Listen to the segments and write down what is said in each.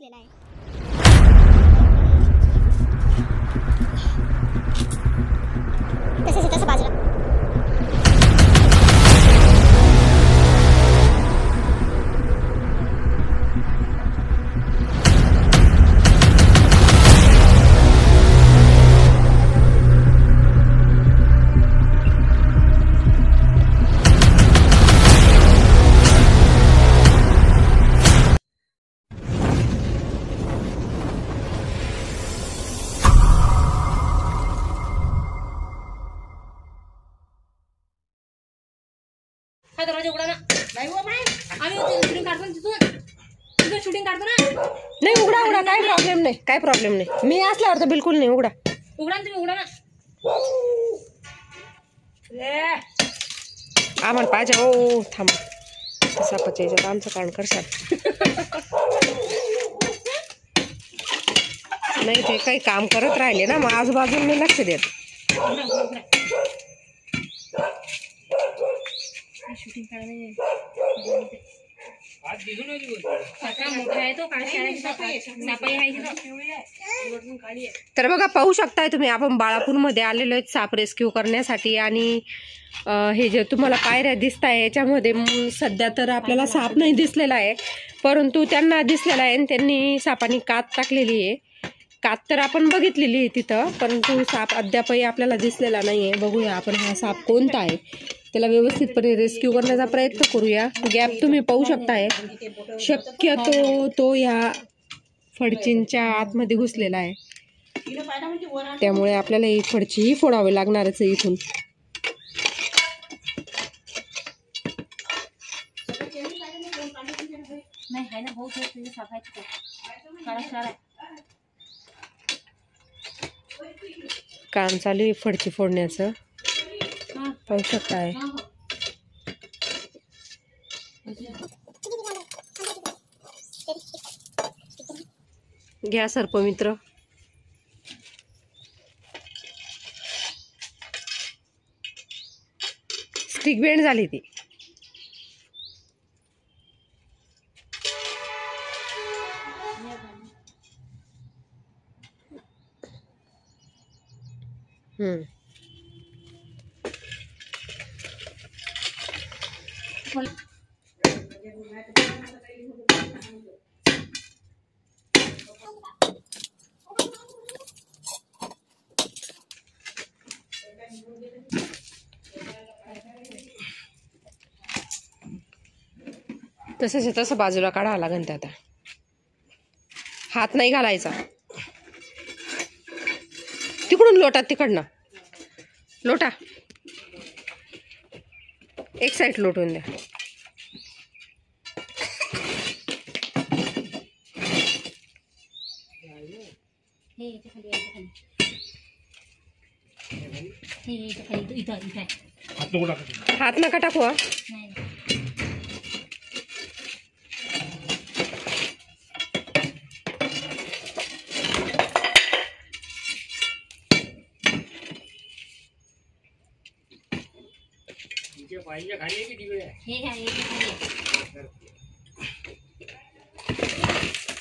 घुसलेला आहे। तसं बाजूला दरवाजा उघडा ना। नाही हो बाई, आम्ही शूटिंग काढतो तिथून शूटिंग काढतो ना। नाही उघडा उघडा, काय प्रॉब्लेम नाही, काय प्रॉब्लेम नाही। मी असल्यावर तर बिलकुल नाही। उघडा उघडा तुम्ही, उघडा ना। आम्हाला पाहिजे हो। थांब, सापाच्या याच्यात आमचं कान करशाल नाही, ते काही काम करत राहिले ना, मग आजूबाजूला नाही लक्ष देत। शूटिंग मोठा आहे तो तर बघा, पाहू शकताय तुम्ही, आपण बाळापूरमध्ये आलेलो आहेत साप रेस्क्यू करण्यासाठी। आणि हे जे तुम्हाला पायऱ्या दिसत आहे याच्यामध्ये सध्या तर आपल्याला साप नाही दिसलेला आहे, परंतु त्यांना दिसलेला आहे आणि त्यांनी सापाने कात टाकलेली आहे। कात तर आपण बघितलेली आहे तिथं, परंतु साप अद्यापही आपल्याला दिसलेला नाही आहे। बघूया आपण हा साप कोणता आहे, त्याला व्यवस्थितपणे रेस्क्यू करण्याचा प्रयत्न करूया। गॅप तुम्ही पाहू शकताय, शक्यतो तो ह्या फडचींच्या आतमध्ये घुसलेला आहे, त्यामुळे आपल्याला ही फडचीही फोडावी लागणारच आहे इथून। काम चालू आहे फडची फोडण्याचं, पाहू शकताय। घ्या सर्पमित्र। स्टिक बेंड झाली ती। तसंच तसं बाजूला काढावं लागेल। आता हात नाही घालायचा, तिकडून लोटा, तिकडनं लोटा, एक साईड लोटून द्या। हात नका टाकू।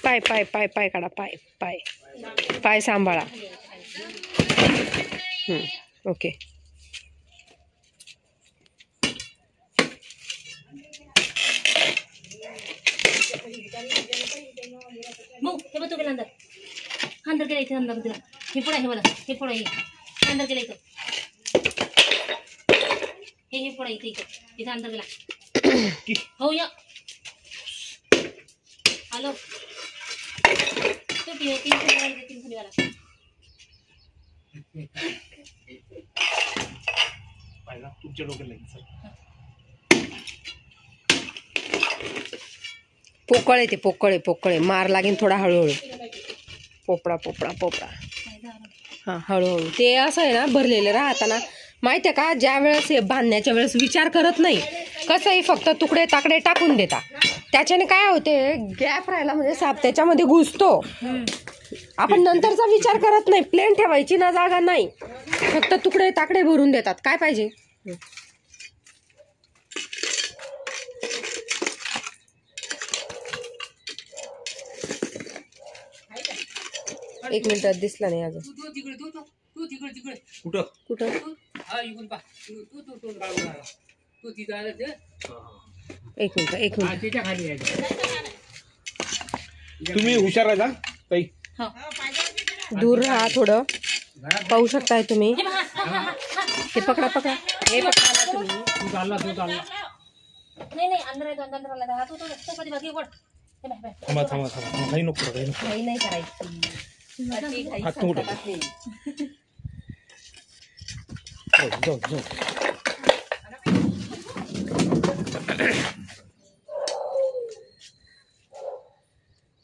पाय पाय पाय पाय काढा, पाय पाय पाय सांभाळा। ओके। तू गेला अंदर, अंदर गेला इथे, अंदर दिला हे पुढे आहे, मला हे पुढे आहे, अंदर गेला इथं, हे पुढे इथे इथं अंदर गेला। हो या हॅलो, तू तीन फुलीवाला तुमच्या डोक्याला पोकळे, ते पोकळे पोकळे मार लागेल थोडा, हळूहळू। पोपडा पोपडा पोपडा, हा हळूहळू। ते असं आहे ना, भरलेलं राहताना माहिती आहे का, ज्या वेळेस हे बांधण्याच्या वेळेस विचार करत नाही, कसंही फक्त तुकडे ताकडे टाकून देता, त्याच्याने काय होते, गॅप राहिला म्हणजे साप त्याच्यामध्ये घुसतो। आपण नंतरचा विचार करत नाही, प्लेन ठेवायची ना जागा नाही, फक्त तुकडे ताकडे भरून देतात। काय पाहिजे, 1 मिनिटात दिसला नाही अजून. कुठं कुठं एक मिनिट. तुम्ही हुशार आहे का ताई? हो. दूर राहा थोडं. पाहू शकताय तुम्ही. हे पकडा. हे पकडा ना तुम्ही. नाही अंदर आहे, अंदर आला हात होतो तो कधी बाकी पड. हे बाय थांबा काही नको घाई नाही करायची. हात नको जाऊ.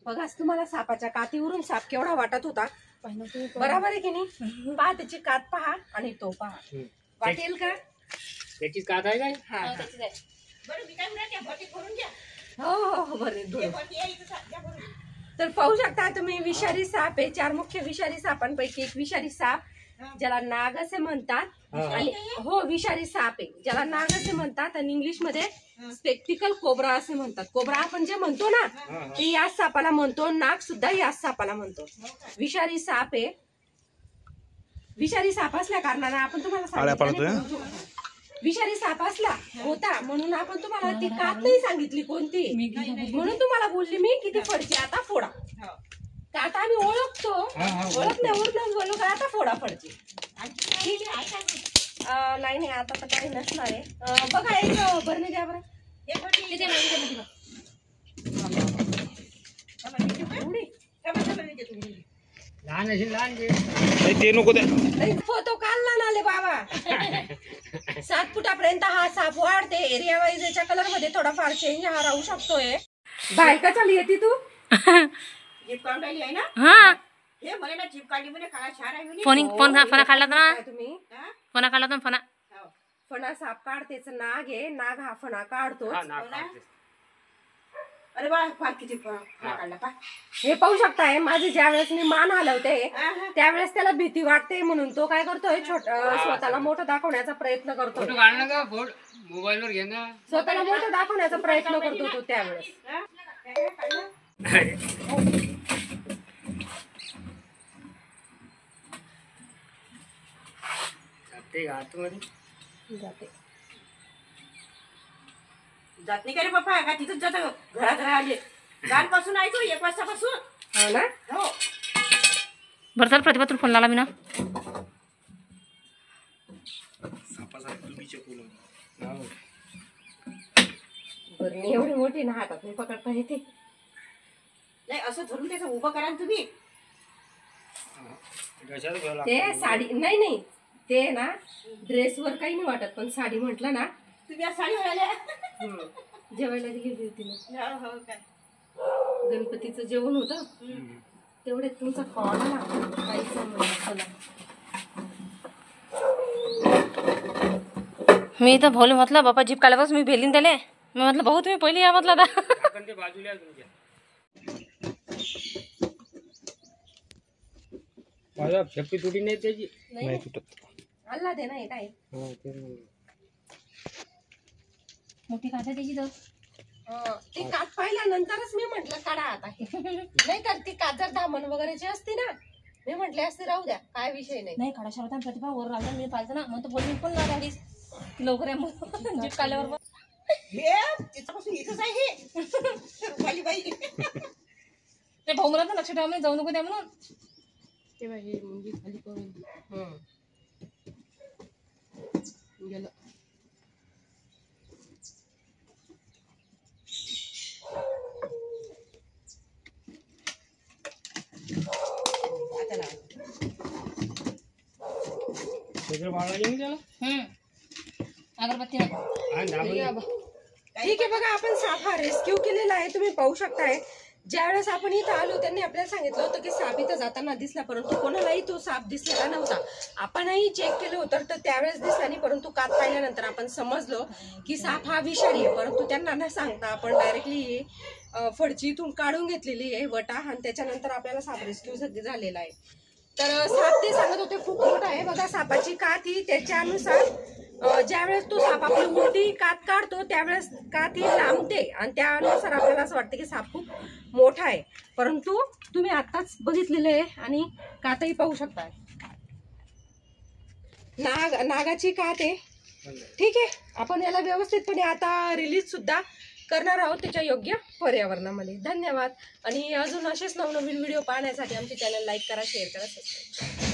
बघा तुम्हाला सापाच्या कातीवरून साप केवढा वाटत होता, बरोबर आहे की नाही? पहा त्याची कात पहा आणि तो पहा, वाटेल का? त्याची कात आहे काय? हा हो बरे. तर पाहू शकता तुम्ही विषारी साप आहे. 4 मुख्य विषारी सापांपैकी एक विषारी साप ज्याला नाग असे म्हणतात. आणि हो विषारी साप आहे ज्याला नाग असे म्हणतात आणि इंग्लिश मध्ये स्पेक्टिकल कोब्रा असे म्हणतात. कोब्रा आपण जे म्हणतो ना ते याच सापाला म्हणतो. नाग सुद्धा याच सापाला म्हणतो. विषारी साप आहे. विषारी साप असल्या कारणाने आपण तुम्हाला सांगितलं विषारी साप असला होता म्हणून आपण तुम्हाला ती कात नाही सांगितली कोणती, म्हणून तुम्हाला बोलली मी किती फडची आता फोडा. कात आम्ही ओळखतो, ओळखण्यावरून बोललो का आता फोडा फडची. ठीक आहे. नाही आता तर काही नसणार आहे. बघा एक भरणे द्या बरं. ते नको द्या. फोटो काढला ना ले बाबा. 7 फुटापर्यंत हा साप वाढते. एरिया वाईज याच्या कलर मध्ये थोडाफार चेंज हा राहू शकतोय. बाहेर का चालली येते तू? फणा काढला ना तुम्ही. फणा फणा साप काढतेच. नाग आहे. नाग हा फणा काढतो. अरे वा फार किती काढला पा. हे पाहू शकताय माझे ज्या वेळेस मी मान हलवते त्यावेळेस त्याला भीती वाटते म्हणून तो काय करतोय स्वतःला मोठं दाखवण्याचा प्रयत्न करतो. मोबाईल वर घे ना. स्वतःला मोठं दाखवण्याचा प्रयत्न करतो तो त्यावेळेस. जात नाही का रे पप्पा? का तिथंच जात घरात राहिले कालपासून आहे तो 1 वाजतापासून. हो ना. हो बरं चल प्रतिभा तुला फोन लावला मी ना. बरं एवढी मोठी ना हातात मी पकडता येते. नाही असं धरून त्याचं उभं करा ना तुम्ही. ते साडी नाही ते ना ड्रेसवर काही नाही वाटत पण साडी म्हटलं ना. तुम्ही आज साडीवर आल्या. जेवायला गेली होती ना. हो काय गणपतीचं जेवण होतं तेवढ्यात तुमचा कॉल आला. मी तर भाऊले म्हटलं बापा जीप काढल्यापासून मी भेलीन त्याले. मी म्हटलं भाऊ तुम्ही पहिले या म्हटलं आता. फेपी तुटी नाही त्याची. नाही तुटत. अल्ला दे ना काय मोठी काढते त्याची तर. ती कात पाहिल्यानंतरच मी म्हंटल काढा आता. नाही तर ती कात जर दामन वगैरेची असती ना मी म्हटले असते राहू द्या काय विषय नाही. काढा शरता प्रतिभा वर राहिला मी पाहिजे ना मग तो बोलून पण ना आधीच लवकर या मग जीप काढल्यावर. हे तिच्यापासून इथंच आहे हे खाली बाई. ते भाऊ मला तर लक्ष ठेवा मी जाऊ नको द्या म्हणून. तेव्हा हे मुंगी खाली करून गेलं. अगरबत्ती ठीक आहे. बघा आपण साप हा रेस्क्यू केलेला आहे. तुम्ही पाहू शकताय ज्यावेळेस आपण इथं आलो त्यांनी आपल्याला सांगितलं होतं की साप इथं जाताना दिसला परंतु कोणालाही तो साप दिसलेला नव्हता. आपणही चेक केलं होतं तर त्यावेळेस दिसला नाही परंतु कात पाहिल्यानंतर आपण समजलो की साप हा विषारी आहे. परंतु त्यांना न सांगता आपण डायरेक्टली फडची इथून काढून घेतलेली आहे वटा आणि त्याच्यानंतर आपल्याला साप रेस्क्यू झालेला आहे. तर साप ते सांगत होते खूप मोठा आहे. बघा सापाची कात ही त्याच्यानुसार ज्यावेळेस तो साप आपली उलटी कात काढतो त्यावेळेस कात ही लांबते आणि त्यानुसार आपल्याला असं वाटतं की साप खूप मोठा आहे, परंतु तुम्ही आत्ताच बघितलेलं आहे आणि कातही पाहू शकता. नागाची कात आहे. ठीक आहे, आपण याला व्यवस्थितपणे आता रिलीज सुद्धा करणार आहोत त्याच्या योग्य पर्यावरणामध्ये. धन्यवाद. आणि अजून असेच नवनवीन व्हिडिओ पाहण्यासाठी आमचे चॅनल लाईक करा, शेअर करा, सबस्क्राईब करा.